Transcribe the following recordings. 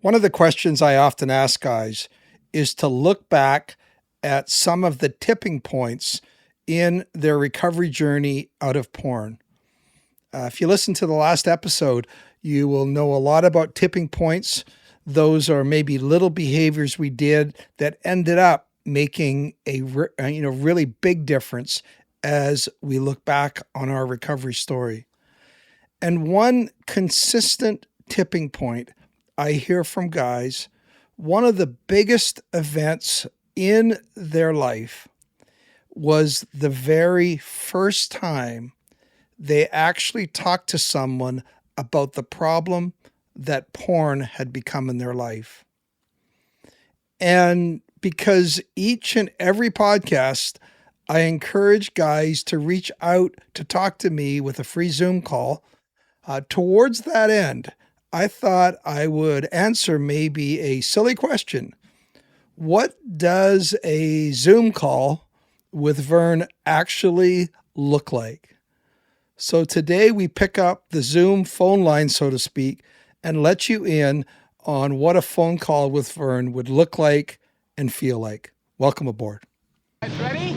One of the questions I often ask guys is to look back at some of the tipping points in their recovery journey out of porn. If you listen to the last episode, you will know a lot about tipping points. Those are maybe little behaviors we did that ended up making a really big difference as we look back on our recovery story. And one consistent tipping point I hear from guys, one of the biggest events in their life was the very first time they actually talked to someone about the problem that porn had become in their life. And because each and every podcast, I encourage guys to reach out to talk to me with a free Zoom call. Towards that end, I thought I would answer maybe a silly question. What does a Zoom call with Vern actually look like? So today we pick up the Zoom phone line, so to speak, and let you in on what a phone call with Vern would look like and feel like. Welcome aboard. Guys ready?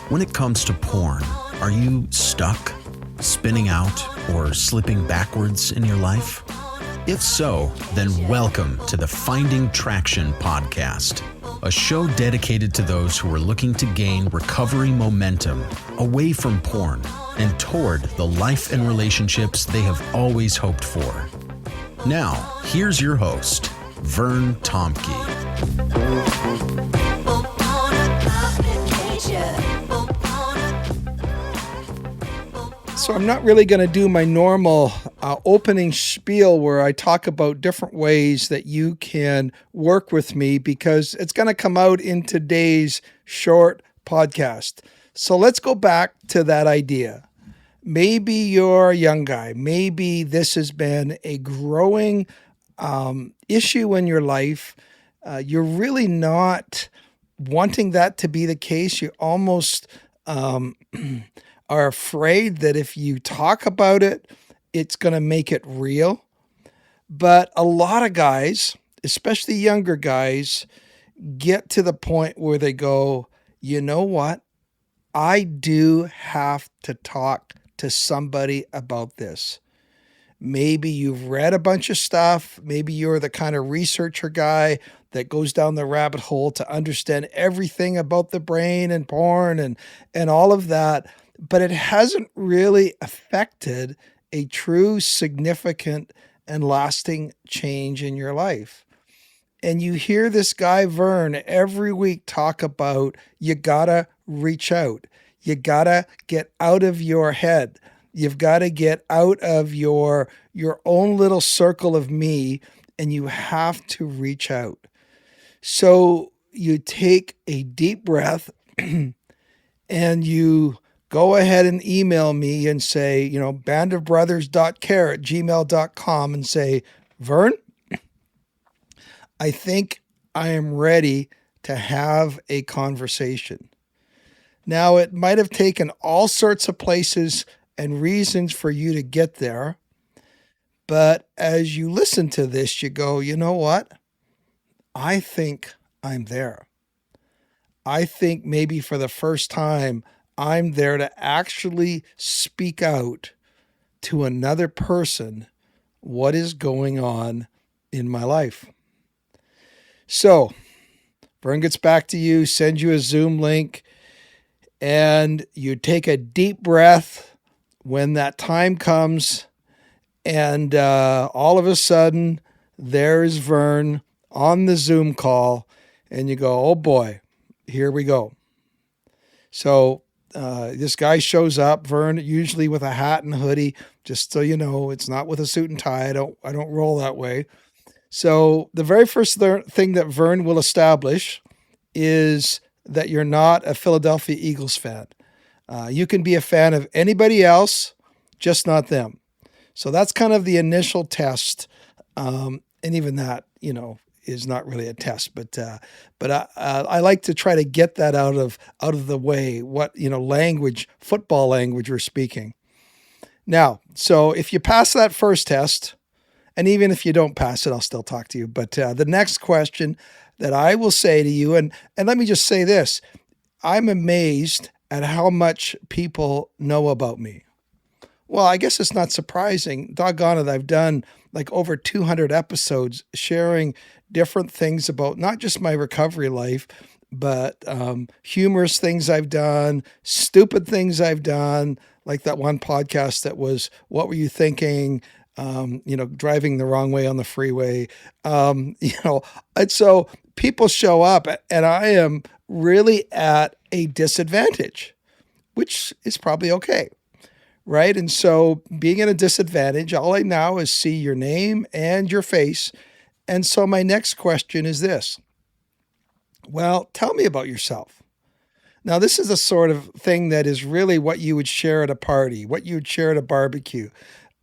When it comes to porn, are you stuck, spinning out, or slipping backwards in your life? If so, then welcome to the Finding Traction podcast, a show dedicated to those who are looking to gain recovery momentum away from porn and toward the life and relationships they have always hoped for. Now, here's your host, Vern Tomke. So I'm not really going to do my normal opening spiel where I talk about different ways that you can work with me because it's going to come out in today's short podcast. So let's go back to that idea. Maybe you're a young guy. Maybe this has been a growing issue in your life. You're really not wanting that to be the case. You almost are afraid that if you talk about it, it's going to make it real. But a lot of guys, especially younger guys, get to the point where they go, you know what? I do have to talk to somebody about this. Maybe you've read a bunch of stuff. Maybe you're the kind of researcher guy that goes down the rabbit hole to understand everything about the brain and porn and all of that. But it hasn't really affected a true, significant, and lasting change in your life. And you hear this guy, Vern, every week talk about you gotta reach out. You gotta get out of your head. You've got to get out of your own little circle of me, and you have to reach out. So you take a deep breath and you go ahead and email me and say, bandofbrothers.care at gmail.com and say, Vern, I think I am ready to have a conversation. Now, it might have taken all sorts of places and reasons for you to get there. But as you listen to this, you go, you know what? I think I'm there. I think maybe for the first time, I'm there to actually speak out to another person what is going on in my life. So, Vern gets back to you, sends you a Zoom link, and you take a deep breath when that time comes, and all of a sudden, there's Vern on the Zoom call, and you go, oh boy, here we go. So this guy shows up, Vern, usually with a hat and hoodie, just so you know, it's not with a suit and tie. I don't roll that way. So the very first thing that Vern will establish is that you're not a Philadelphia Eagles fan. You can be a fan of anybody else, just not them. So that's kind of the initial test. And even that, is not really a test, but I like to try to get that out of the way. What language, football language we're speaking now. So if you pass that first test, and even if you don't pass it, I'll still talk to you. But the next question that I will say to you, and let me just say this: I'm amazed at how much people know about me. Well, I guess it's not surprising. Doggone it, I've done like over 200 episodes sharing different things about not just my recovery life, but humorous things I've done, stupid things I've done, like that one podcast that was, "What were you thinking?" Driving the wrong way on the freeway. And so people show up, and I am really at a disadvantage, which is probably okay. Right. And so being at a disadvantage, all I now is see your name and your face. And so my next question is this: well, tell me about yourself. Now, this is the sort of thing that is really what you would share at a party, what you would share at a barbecue,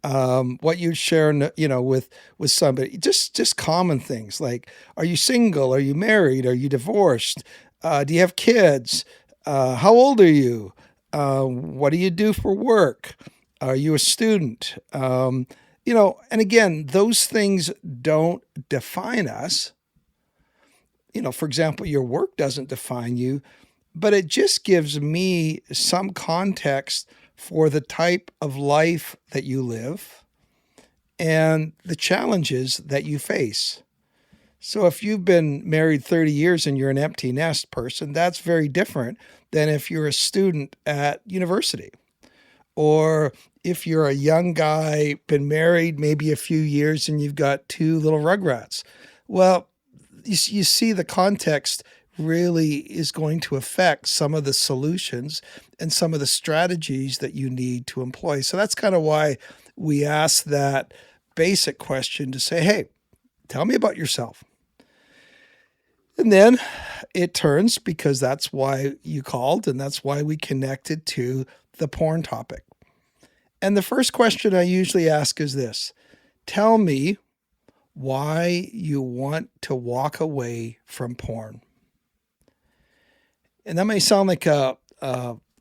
what you'd share, with somebody, just common things like, are you single? Are you married? Are you divorced? Do you have kids? How old are you? What do you do for work? Are you a student? And again, those things don't define us. For example, your work doesn't define you, but it just gives me some context for the type of life that you live and the challenges that you face. So if you've been married 30 years and you're an empty nest person, that's very different than if you're a student at university. Or if you're a young guy, been married maybe a few years and you've got two little rugrats. Well, you see the context really is going to affect some of the solutions and some of the strategies that you need to employ. So that's kind of why we ask that basic question to say, hey, tell me about yourself. And then it turns, because that's why you called and that's why we connected, to the porn topic. And the first question I usually ask is this: tell me why you want to walk away from porn. And that may sound like a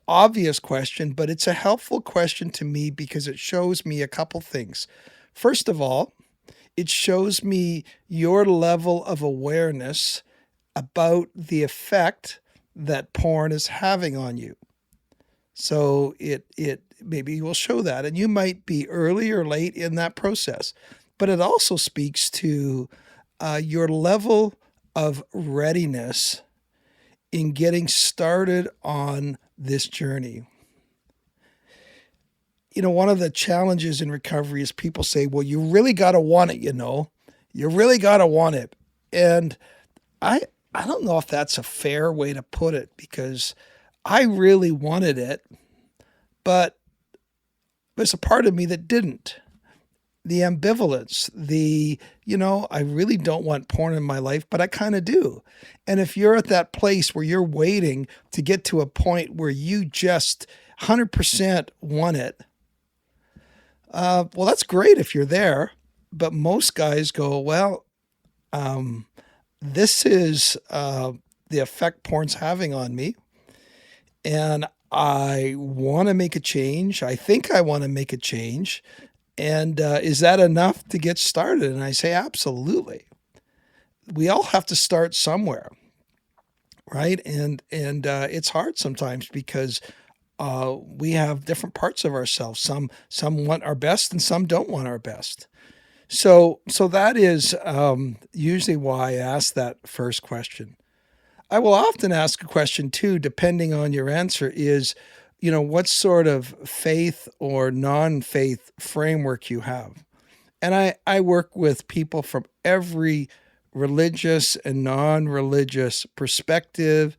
obvious question, but it's a helpful question to me because it shows me a couple things. First of all, it shows me your level of awareness about the effect that porn is having on you. So it maybe will show that, and you might be early or late in that process, but it also speaks to your level of readiness in getting started on this journey. One of the challenges in recovery is people say, well, you really got to want it, you really got to want it. And I don't know if that's a fair way to put it, because I really wanted it, but there's a part of me that didn't. The ambivalence, I really don't want porn in my life, but I kind of do. And if you're at that place where you're waiting to get to a point where you just 100% want it, well, that's great if you're there. But most guys go, well, this is the effect porn's having on me, and I want to make a change. I think I want to make a change. And is that enough to get started? And I say, absolutely. We all have to start somewhere, right? And it's hard sometimes because we have different parts of ourselves. Some want our best and some don't want our best. So that is usually why I ask that first question. I will often ask a question too, depending on your answer, is, what sort of faith or non-faith framework you have. And I work with people from every religious and non-religious perspective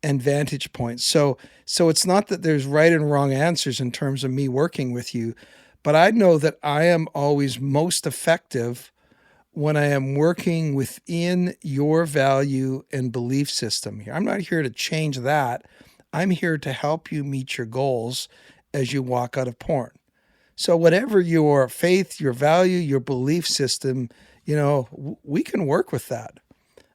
and vantage point. So it's not that there's right and wrong answers in terms of me working with you, but I know that I am always most effective when I am working within your value and belief system here. I'm not here to change that. I'm here to help you meet your goals as you walk out of porn. So whatever your faith, your value, your belief system, we can work with that.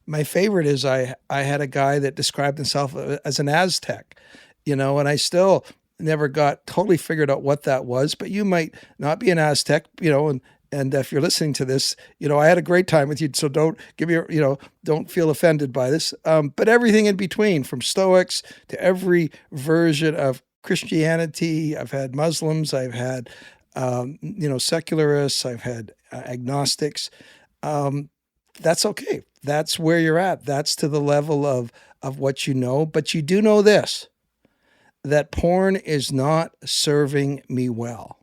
My favorite is I had a guy that described himself as an Aztec, and I still never got totally figured out what that was. But you might not be an Aztec, and if you're listening to this, I had a great time with you. So don't give me, don't feel offended by this. But everything in between, from Stoics to every version of Christianity, I've had Muslims, I've had, secularists, I've had agnostics. Um, that's okay. That's where you're at. That's to the level of what you know. But you do know this, that porn is not serving me well.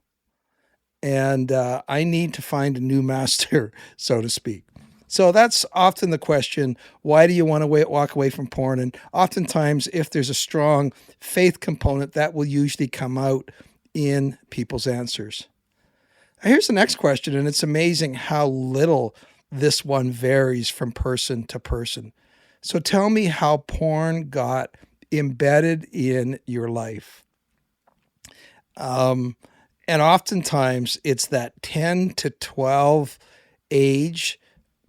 And I need to find a new master, so to speak. So that's often the question, why do you want to walk away from porn? And oftentimes, if there's a strong faith component, that will usually come out in people's answers. Here's the next question, and it's amazing how little this one varies from person to person. So tell me how porn got embedded in your life. And oftentimes it's that 10 to 12 age,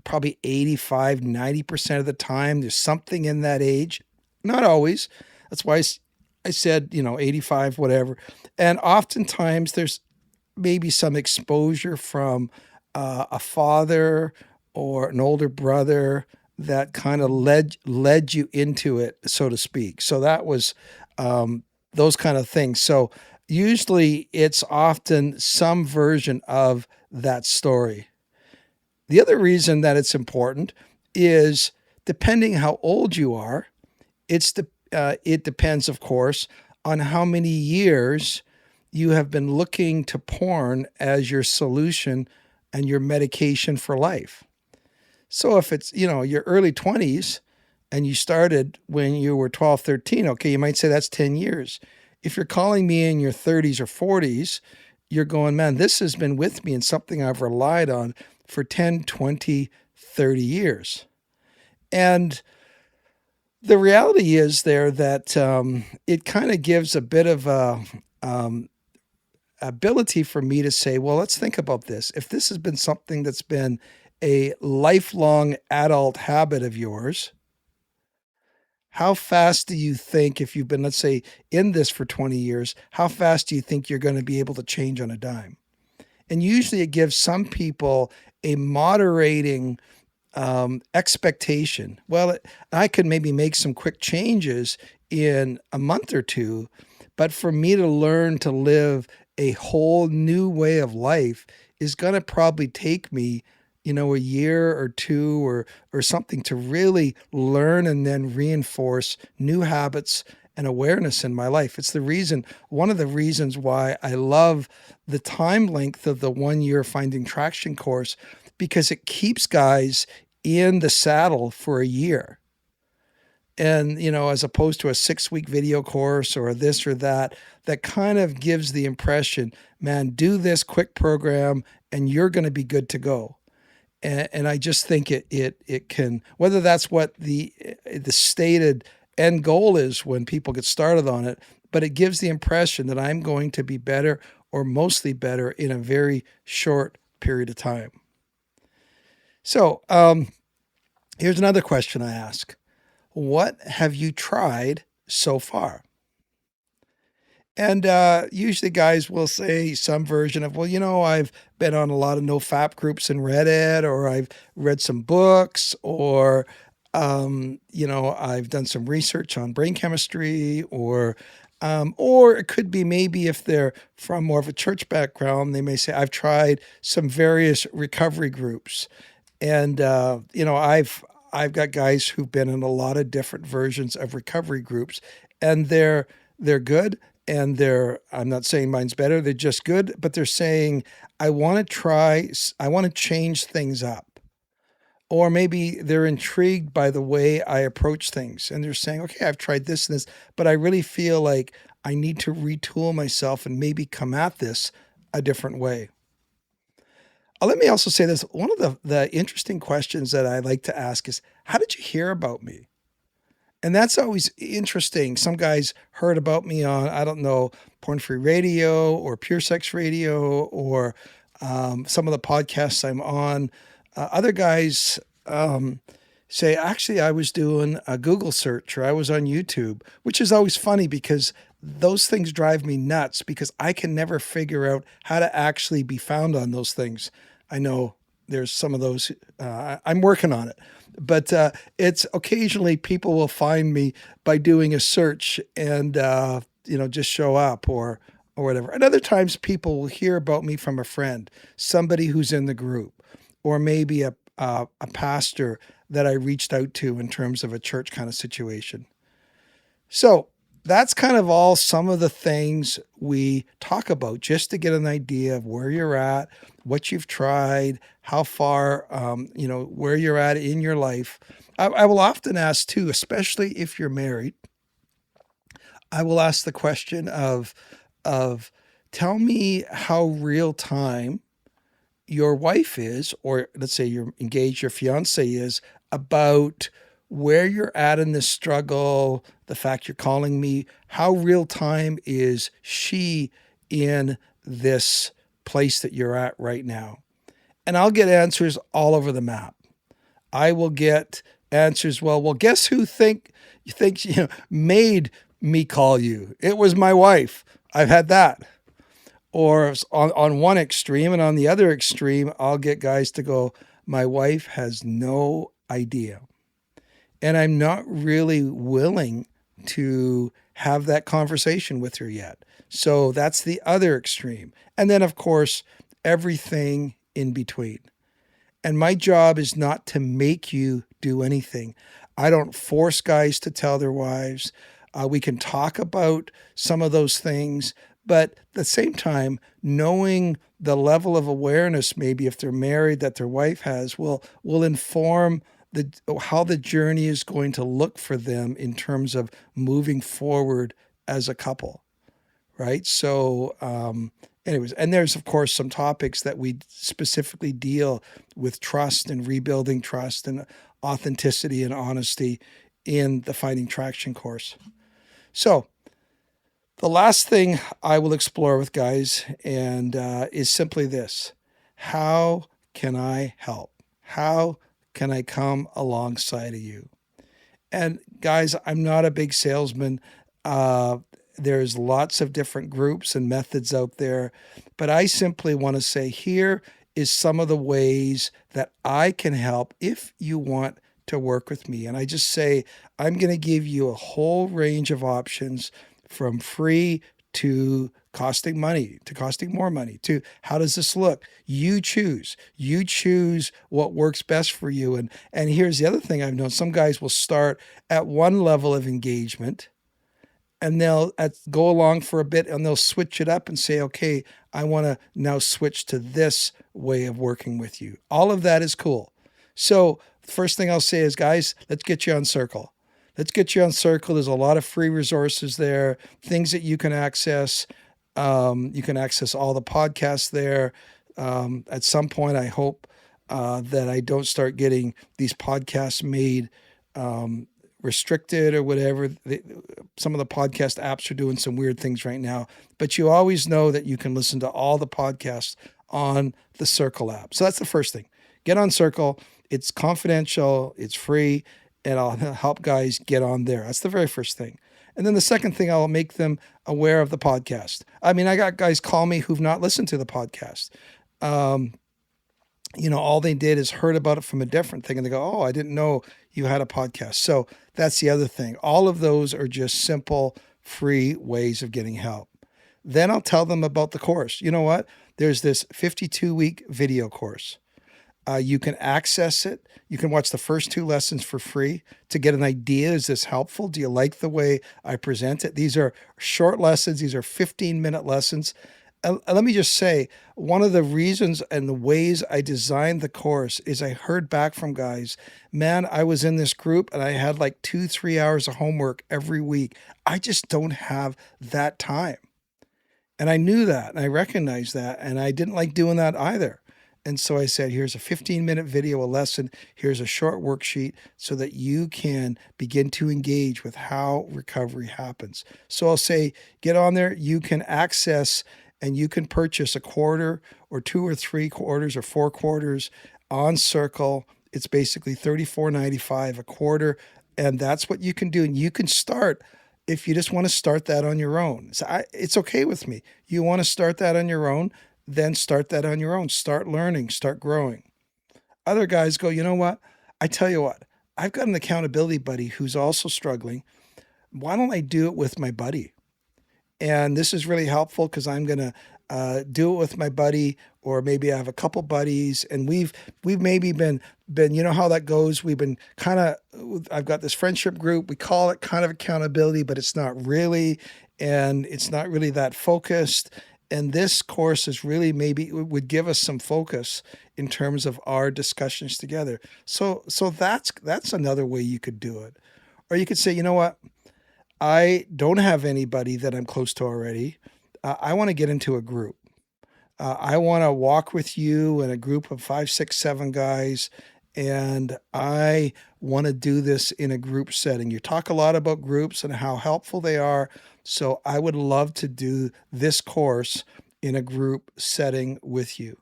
probably 85, 90% of the time. There's something in that age. Not always. That's why I said, 85, whatever. And oftentimes there's maybe some exposure from a father or an older brother that kind of led you into it, so to speak. So that was those kind of things. So usually it's often some version of that story. The other reason that it's important is, depending how old you are, it depends, of course, on how many years you have been looking to porn as your solution and your medication for life. So if it's, your early 20s and you started when you were 12, 13, okay, you might say that's 10 years. If you're calling me in your 30s or 40s, you're going, man, this has been with me and something I've relied on for 10, 20, 30 years. And the reality is there that it kind of gives a bit of a ability for me to say, well, let's think about this. If this has been something that's been a lifelong adult habit of yours, how fast do you think, if you've been, let's say, in this for 20 years, how fast do you think you're going to be able to change on a dime? And usually it gives some people a moderating expectation. Well, I could maybe make some quick changes in a month or two, but for me to learn to live a whole new way of life is going to probably take me, a year or two or something to really learn and then reinforce new habits and awareness in my life. It's one of the reasons why I love the time length of the 1 year Finding Traction course, because it keeps guys in the saddle for a year. And, as opposed to a 6-week video course or this or that kind of gives the impression, man, do this quick program and you're going to be good to go. And I just think it can, whether that's what the stated end goal is when people get started on it, but it gives the impression that I'm going to be better or mostly better in a very short period of time. So here's another question I ask. What have you tried so far? And usually guys will say some version of, well, I've been on a lot of no-fap groups in Reddit, or I've read some books, or, I've done some research on brain chemistry, or it could be maybe if they're from more of a church background, they may say, I've tried some various recovery groups. And, I've got guys who've been in a lot of different versions of recovery groups, and they're good. And I'm not saying mine's better, they're just good, but they're saying, I want to change things up. Or maybe they're intrigued by the way I approach things. And they're saying, okay, I've tried this and this, but I really feel like I need to retool myself and maybe come at this a different way. Let me also say this. One of the interesting questions that I like to ask is, how did you hear about me? And that's always interesting. Some guys heard about me on, I don't know, Porn Free Radio or Pure Sex Radio, or some of the podcasts I'm on. Other guys say, actually, I was doing a Google search or I was on YouTube, which is always funny because those things drive me nuts because I can never figure out how to actually be found on those things. I know there's some of those, I'm working on it, but it's occasionally people will find me by doing a search and, just show up or whatever. And other times people will hear about me from a friend, somebody who's in the group, or maybe a pastor that I reached out to in terms of a church kind of situation. So that's kind of all some of the things we talk about just to get an idea of where you're at, what you've tried, how far, where you're at in your life. I will often ask too, especially if you're married, I will ask the question of tell me how real time your wife is, or let's say you're engaged, your fiance is, about where you're at in this struggle, the fact you're calling me, how real time is she in this place that you're at right now? And I'll get answers all over the map. I will get answers, well, guess who thinks made me call you? It was my wife. I've had that. Or on one extreme, and on the other extreme, I'll get guys to go, my wife has no idea. And I'm not really willing to have that conversation with her yet. So that's the other extreme. And then, of course, everything in between. And my job is not to make you do anything. I don't force guys to tell their wives. We can talk about some of those things, but at the same time, knowing the level of awareness, maybe if they're married, that their wife has, will inform how the journey is going to look for them in terms of moving forward as a couple, right? So anyways, and there's, of course, some topics that we specifically deal with trust and rebuilding trust and authenticity and honesty in the Finding Traction course. So the last thing I will explore with guys and is simply this: how can I help? How can I come alongside of you? And guys, I'm not a big salesman. There's lots of different groups and methods out there, but I simply want to say here is some of the ways that I can help if you want to work with me. And I just say, I'm going to give you a whole range of options, from free to costing money, to costing more money, to how does this look? You choose what works best for you. And here's the other thing I've known. Some guys will start at one level of engagement and they'll go along for a bit and they'll switch it up and say, okay, I want to now switch to this way of working with you. All of that is cool. So the first thing I'll say is, guys, let's get you on Circle. Let's get you on Circle. There's a lot of free resources there, things that you can access. You can access all the podcasts there. At some point, I hope that I don't start getting these podcasts made restricted or whatever. Some of the podcast apps are doing some weird things right now, but you always know that you can listen to all the podcasts on the Circle app. So that's the first thing. Get on Circle. It's confidential. It's free. And I'll help guys get on there. That's the very first thing. And then the second thing, I'll make them aware of the podcast. I mean, I got guys call me who've not listened to the podcast. All they did is heard about it from a different thing. And they go, oh, I didn't know you had a podcast. So that's the other thing. All of those are just simple, free ways of getting help. Then I'll tell them about the course. You know what? There's this 52-week video course. You can access it. You can watch the first 2 lessons for free to get an idea. Is this helpful? Do you like the way I present it? These are short lessons. These are 15-minute lessons. Let me just say, one of the reasons and the ways I designed the course is I heard back from guys, man, I was in this group and I had like 2-3 hours of homework every week. I just don't have that time. And I knew that and I recognized that. And I didn't like doing that either. And so I said, here's a 15-minute video, a lesson. Here's a short worksheet so that you can begin to engage with how recovery happens. So I'll say, get on there. You can access and you can purchase a quarter or 2 or 3 quarters or 4 quarters on Circle. It's basically $34.95 a quarter, and that's what you can do. And you can start if you just want to start that on your own. So it's okay with me. You want to start that on your own, then start that on your own. Start learning, start growing. Other guys go, you know what? I tell you what, I've got an accountability buddy who's also struggling. Why don't I do it with my buddy? And this is really helpful because I'm going to do it with my buddy, or maybe I have a couple buddies, and we've maybe been you know how that goes. We've been kind of, I've got this friendship group. We call it kind of accountability, but it's not really, and it's not really that focused. And this course is really, maybe it would give us some focus in terms of our discussions together. So that's another way you could do it. Or you could say, you know what? I don't have anybody that I'm close to already. I want to get into a group. I want to walk with you in a group of 5, 6, 7 guys, and I want to do this in a group setting. You talk a lot about groups and how helpful they are. So I would love to do this course in a group setting with you.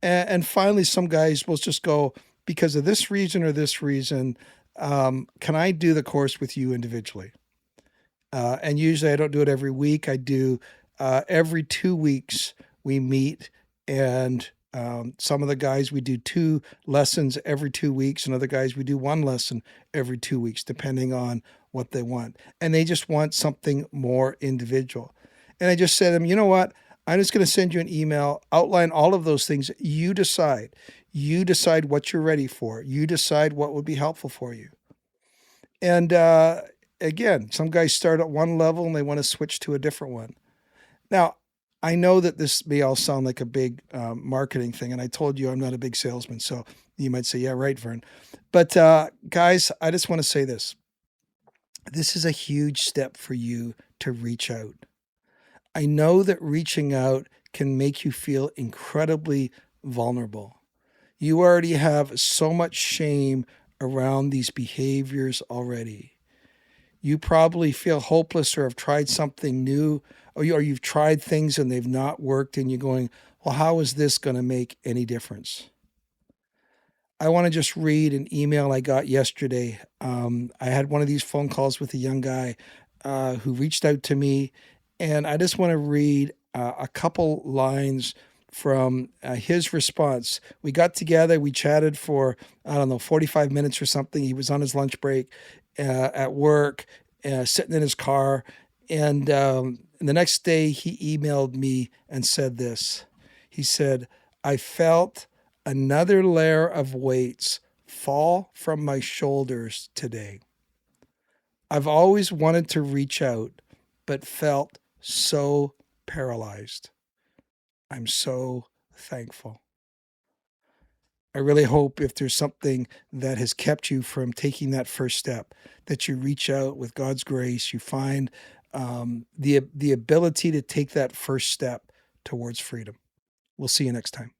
And finally, some guys will just go, because of this reason or this reason, can I do the course with you individually? And usually I don't do it every week. I do every 2 weeks we meet, and some of the guys we do 2 lessons every 2 weeks, and other guys we do 1 lesson every 2 weeks, depending on what they want. And they just want something more individual. And I just said to them, you know what? I'm just going to send you an email, outline all of those things. You decide. You decide what you're ready for. You decide what would be helpful for you. And again, some guys start at one level and they want to switch to a different one. Now, I know that this may all sound like a big marketing thing, and I told you I'm not a big salesman, so you might say, yeah, right, Vern. But guys, I just want to say this. This is a huge step for you to reach out. I know that reaching out can make you feel incredibly vulnerable. You already have so much shame around these behaviors already. You probably feel hopeless, or have tried something new, or you've tried things and they've not worked, and you're going, well, how is this going to make any difference? I want to just read an email I got yesterday. I had one of these phone calls with a young guy who reached out to me, and I just want to read a couple lines from his response. We got together, we chatted for, 45 minutes or something. He was on his lunch break at work, sitting in his car. And the next day he emailed me and said this. He said, I felt another layer of weights fall from my shoulders today. I've always wanted to reach out, but felt so paralyzed. I'm so thankful. I really hope, if there's something that has kept you from taking that first step, that you reach out with God's grace. You find the ability to take that first step towards freedom. We'll see you next time.